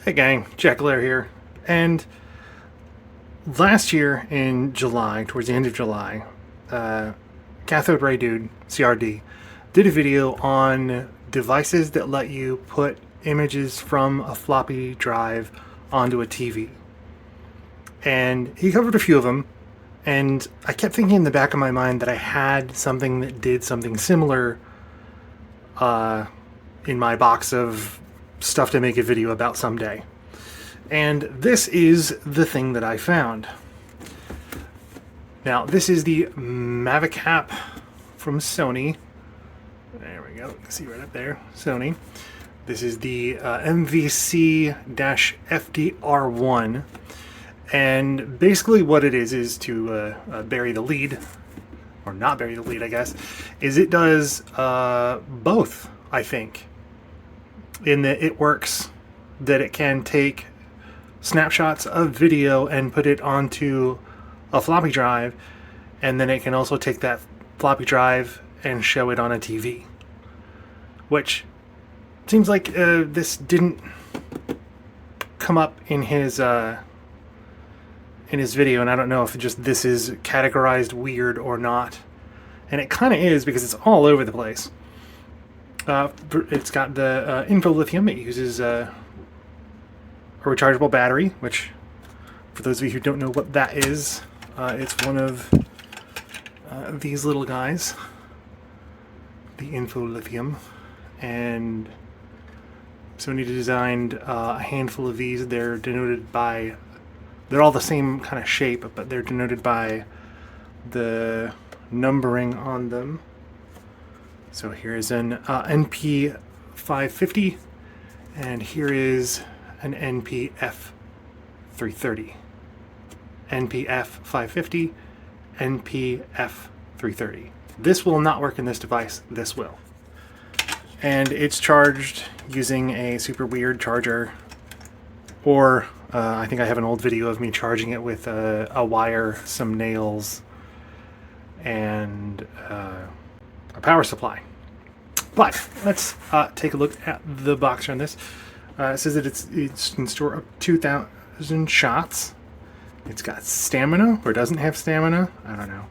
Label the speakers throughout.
Speaker 1: Hey gang, Jack Lair here. And last year in July, towards the end of July, Cathode Ray Dude, CRD, did a video on devices that let you put images from a floppy drive onto a TV. And he covered a few of them, and I kept thinking in the back of my mind that I had something that did something similar in my box of stuff to make a video about someday. And this is the thing that I found. Now, this is the Mavicap from Sony. There we go, you can see right up there, Sony. This is the MVC-FDR1. And basically what it is to bury the lead, or not bury the lead, I guess, is it does both, I think. In that it works that it can take snapshots of video and put it onto a floppy drive, and then it can also take that floppy drive and show it on a TV. Which seems like this didn't come up in his video, and I don't know if just this is categorized weird or not. And it kind of is, because it's all over the place. It's got the info lithium. It uses a rechargeable battery, which, for those of you who don't know what that is, it's one of these little guys, the info lithium. And Sony designed a handful of these. They're denoted by, they're all the same kind of shape, but they're denoted by the numbering on them. So here's an NP550, and here is an NP-F330. NP-F550, NP-F330. This will not work in this device, this will. And it's charged using a super weird charger, or I think I have an old video of me charging it with a wire, some nails, and a power supply. But let's take a look at the box on this. It says that it can store up to 2,000 shots. It's got stamina, or doesn't have stamina. I don't know.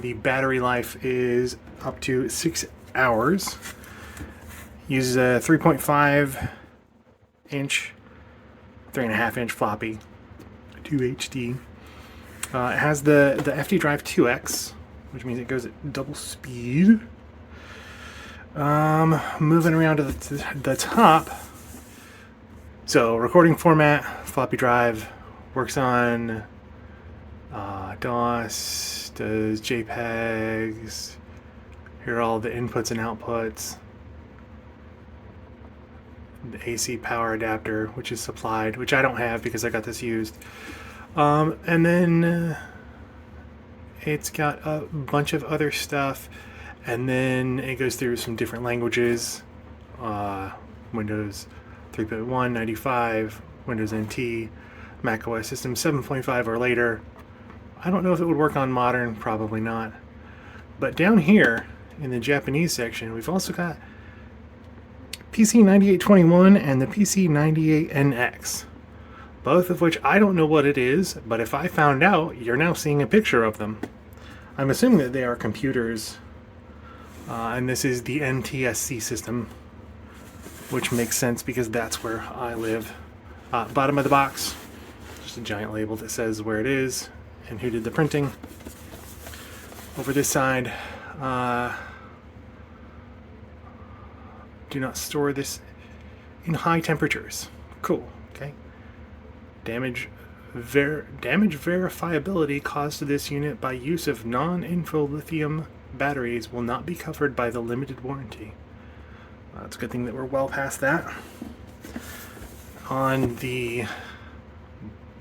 Speaker 1: The battery life is up to 6 hours. Uses a 3.5 inch, 3.5 inch floppy, 2 HD. It has the FD Drive 2X, which means it goes at double speed. Moving around to the top. So, recording format, floppy drive, works on DOS, does JPEGs. Here are all the inputs and outputs. The AC power adapter, which is supplied, which I don't have because I got this used. And then it's got a bunch of other stuff, and then it goes through some different languages. Windows 3.1, 95, Windows NT, Mac OS System 7.5 or later. I don't know if it would work on modern, probably not. But down here in the Japanese section, we've also got PC9821 and the PC98NX. Both of which I don't know what it is, but if I found out, you're now seeing a picture of them. I'm assuming that they are computers, and this is the NTSC system, which makes sense because that's where I live. Bottom of the box, just a giant label that says where it is and who did the printing. Over this side, do not store this in high temperatures. Cool, okay. Damage verifiability caused to this unit by use of non-info lithium batteries will not be covered by the limited warranty. It's a good thing that we're well past that. On the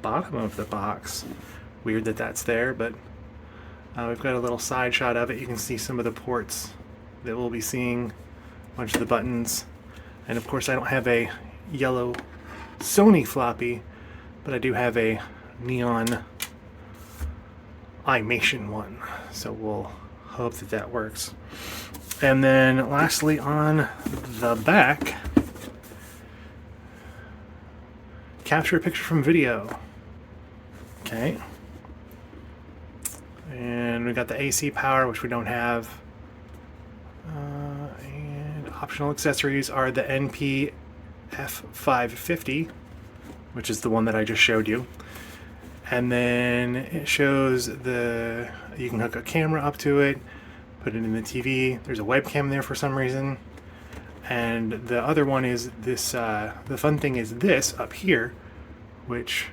Speaker 1: bottom of the box, weird that that's there, but we've got a little side shot of it. You can see some of the ports that we'll be seeing, a bunch of the buttons, and of course I don't have a yellow Sony floppy, but I do have a neon Imation one, so we'll hope that that works. And then lastly on the back, capture a picture from video. Okay. And we got the AC power, which we don't have. And optional accessories are the NP-F550, which is the one that I just showed you. And then it shows you can hook a camera up to it, put it in the TV. There's a webcam there for some reason. And the other one is this, the fun thing is this up here, which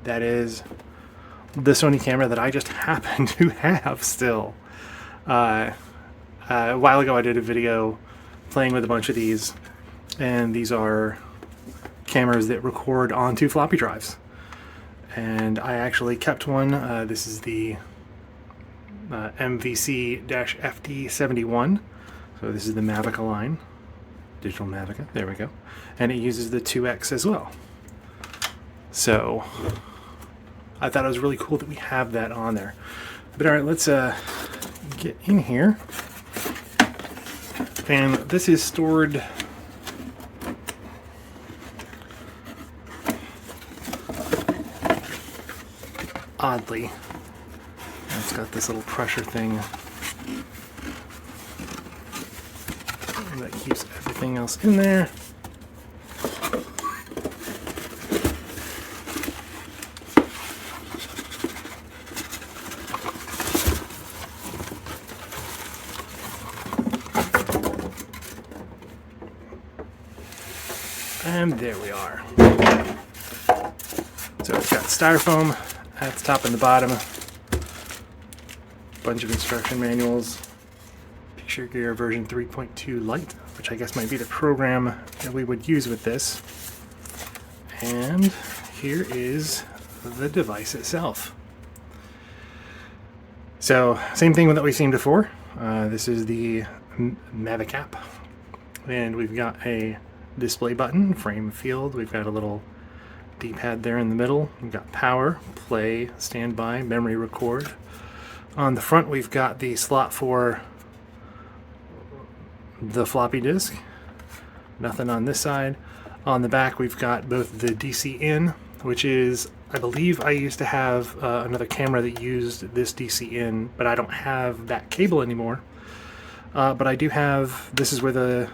Speaker 1: that is the Sony camera that I just happen to have still. A while ago I did a video playing with a bunch of these, and these are cameras that record onto floppy drives. And I actually kept one. This is the MVC-FD1. So this is the Mavica line, digital Mavica, there we go. And it uses the 2X as well. So I thought it was really cool that we have that on there. But all right, let's get in here. And this is stored oddly. It's got this little pressure thing that keeps everything else in there. And there we are. So it's got styrofoam at the top and the bottom. Bunch of instruction manuals. Picture Gear version 3.2 Lite, which I guess might be the program that we would use with this. And here is the device itself. So, same thing that we've seen before. This is the Mavicap. And we've got a display button, frame field. We've got a little D-pad there in the middle. We've got power, play, standby, memory, record. On the front we've got the slot for the floppy disk. Nothing on this side. On the back we've got both the DC in, which is, I believe I used to have another camera that used this DC in, but I don't have that cable anymore. But I do have, this is where the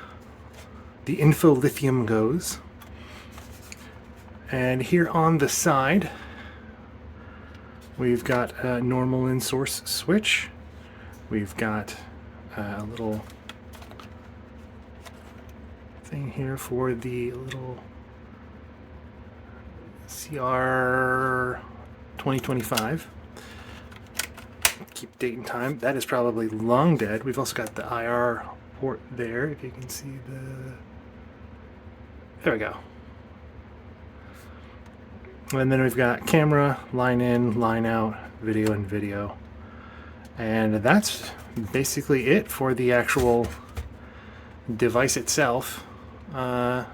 Speaker 1: info lithium goes. And here on the side we've got a normal and source switch. We've got a little thing here for the little CR 2025. Keep date and time. That is probably long dead. We've also got the IR port there, if you can see the... There we go. And then we've got camera, line in, line out, video and video. And that's basically it for the actual device itself. Now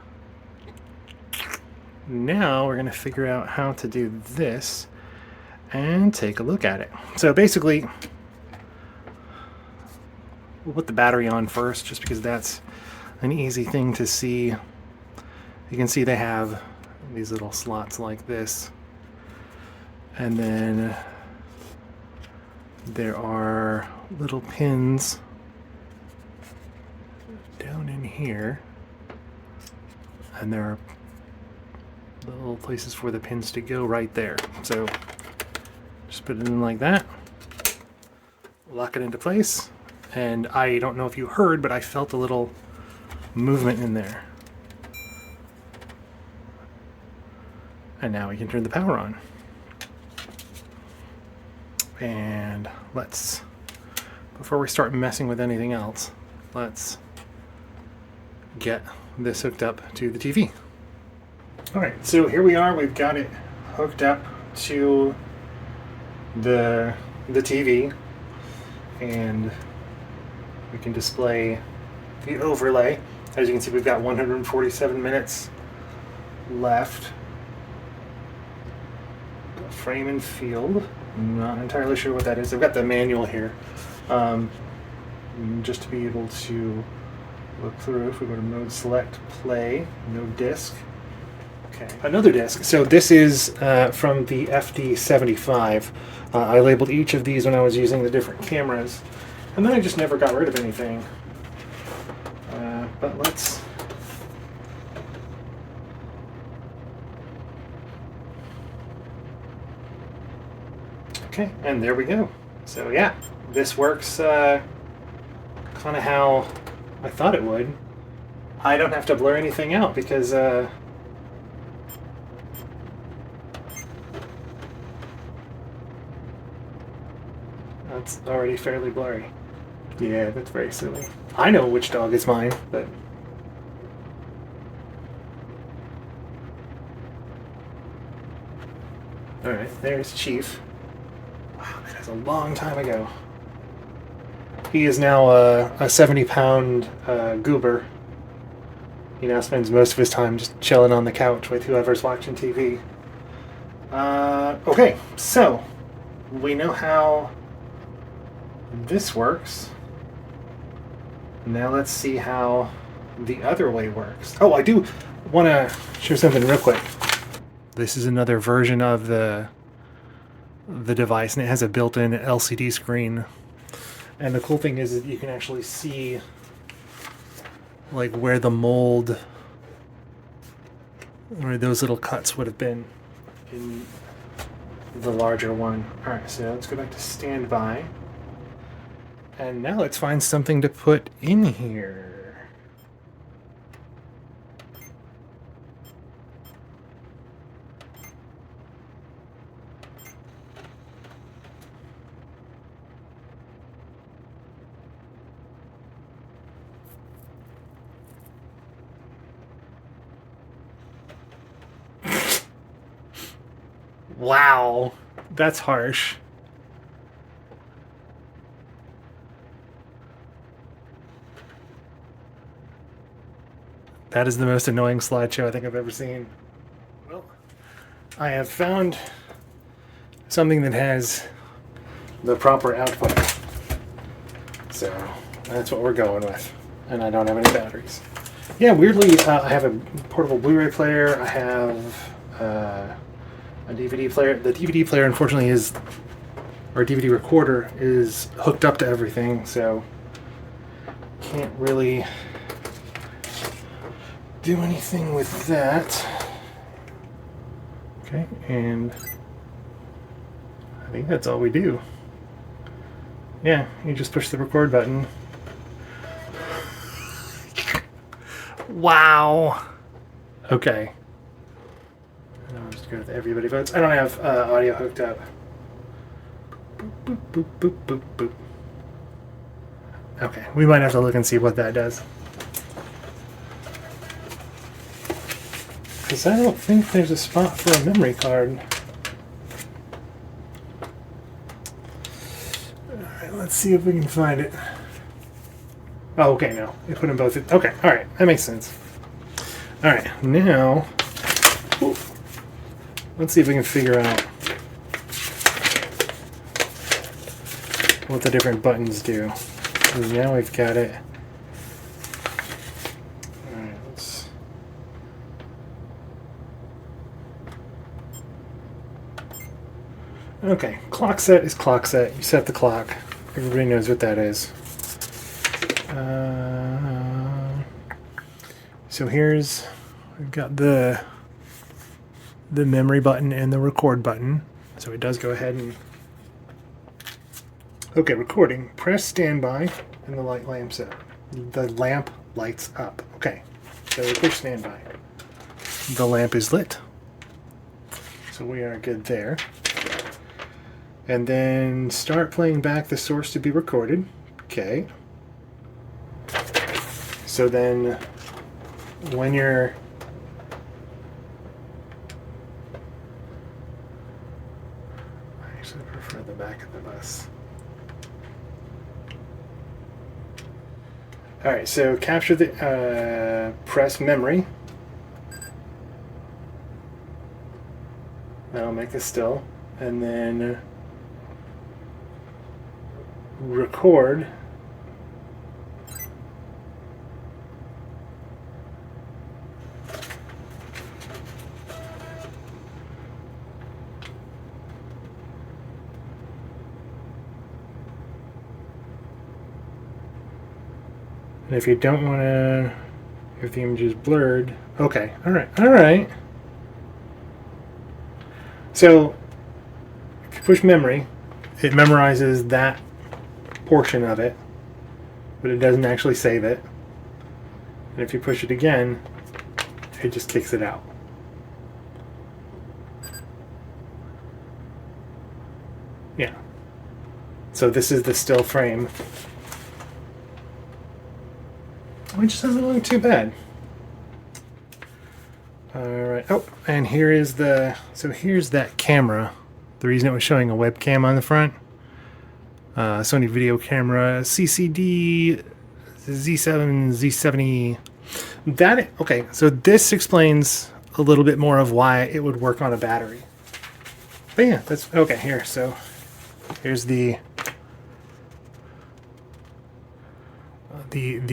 Speaker 1: we're going to figure out how to do this and take a look at it. So basically, we'll put the battery on first just because that's an easy thing to see. You can see they have these little slots like this, and then there are little pins down in here, and there are little places for the pins to go right there. So just put it in like that, lock it into place, and I don't know if you heard, but I felt a little movement in there. And now we can turn the power on. And let's, before we start messing with anything else, let's get this hooked up to the TV. Alright, so here we are. We've got it hooked up to the TV, and we can display the overlay. As you can see, we've got 147 minutes left. Frame and field. I'm not entirely sure what that is. I've got the manual here, just to be able to look through. If we go to mode select, play, no disc. Okay, another disc. So this is from the FD75. I labeled each of these when I was using the different cameras, and then I just never got rid of anything. But let's... Okay, and there we go. So yeah, this works kind of how I thought it would. I don't have to blur anything out because that's already fairly blurry. Yeah, that's very silly. I know which dog is mine, but... Alright, there's Chief. Wow, that is a long time ago. He is now a 70-pound goober. He now spends most of his time just chilling on the couch with whoever's watching TV. Okay, so we know how this works. Now let's see how the other way works. Oh, I do want to show something real quick. This is another version of the device, and it has a built-in LCD screen. And the cool thing is that you can actually see like where the mold or those little cuts would have been in the larger one. Alright, so let's go back to standby. And now let's find something to put in here. Wow, that's harsh. That is the most annoying slideshow I think I've ever seen. Well, I have found something that has the proper output. So that's what we're going with. And I don't have any batteries. Yeah, weirdly, I have a portable Blu-ray player. I have a DVD player. The DVD player, unfortunately, is, or DVD recorder, is hooked up to everything, so can't really do anything with that. Okay, and I think that's all we do. Yeah, you just push the record button. Wow. Okay. I'll just go with everybody votes. I don't have audio hooked up. Boop, boop, boop, boop, boop, boop. Okay, we might have to look and see what that does. Because I don't think there's a spot for a memory card. Alright, let's see if we can find it. Oh, okay, no. They put them both in. Okay, alright, that makes sense. Alright, now... Ooh, let's see if we can figure out what the different buttons do. Now we've got it. Alright, let's... Okay, clock set is clock set. You set the clock. Everybody knows what that is. So here's, we've got the memory button and the record button. So it does go ahead and... Okay, recording. Press standby and the light lamps up. The lamp lights up. Okay, so we push standby. The lamp is lit. So we are good there. And then start playing back the source to be recorded. Okay. So then when you're... I actually prefer the back of the bus. Alright, so capture the... press memory. That'll make it still. And then... record. And if you don't want to, if the image is blurred, okay, all right. So if you push memory, it memorizes that portion of it, but it doesn't actually save it. And if you push it again, it just kicks it out. Yeah. So this is the still frame, which doesn't look too bad. Alright, oh, and here is here's that camera. The reason it was showing a webcam on the front. Sony video camera, CCD Z7, Z70. Okay, so this explains a little bit more of why it would work on a battery. But yeah, that's, okay, here, so here's the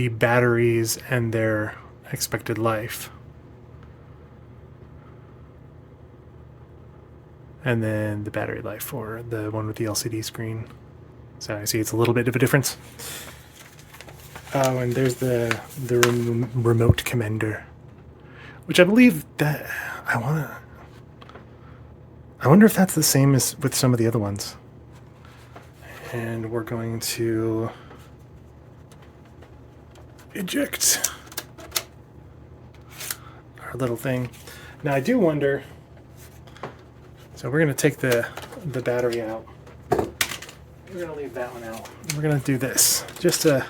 Speaker 1: batteries and their expected life. And then the battery life for the one with the LCD screen. So I see it's a little bit of a difference. Oh, and there's the remote commander, which I believe that I wonder if that's the same as with some of the other ones. And we're going to eject our little thing. Now I do wonder. So we're going to take the battery out. We're going to leave that one out. We're going to do this just to,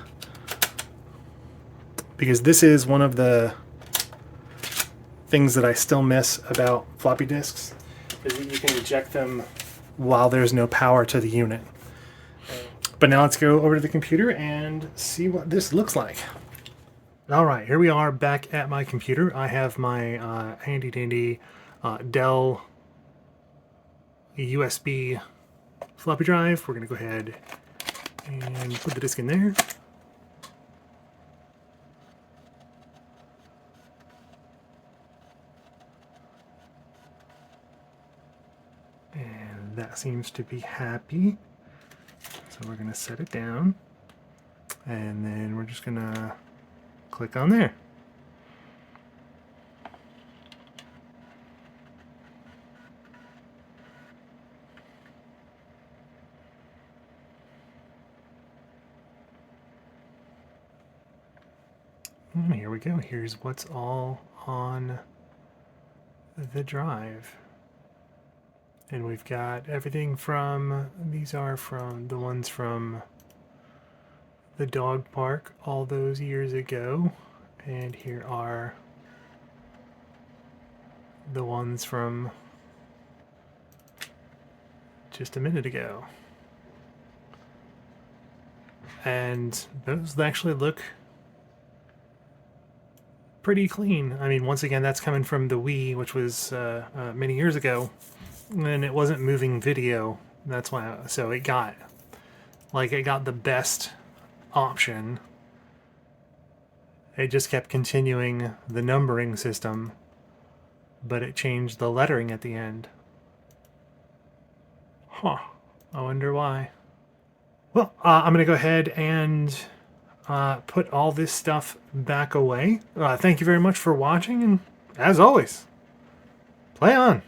Speaker 1: because this is one of the things that I still miss about floppy disks, is that you can eject them while there's no power to the unit. But now let's go over to the computer and see what this looks like. All right, here we are back at my computer. I have my handy dandy Dell USB floppy drive. We're going to go ahead and put the disk in there. And that seems to be happy. So we're going to set it down. And then we're just going to click on there. And here we go. Here's what's all on the drive. And we've got everything from, these are from the ones from the dog park all those years ago. And here are the ones from just a minute ago. And those actually look pretty clean. I mean, once again, that's coming from the Wii, which was many years ago, and it wasn't moving video. That's why. So it got the best option. It just kept continuing the numbering system, but it changed the lettering at the end. Huh. I wonder why. Well, I'm going to go ahead and put all this stuff back away. Thank you very much for watching, and as always, play on!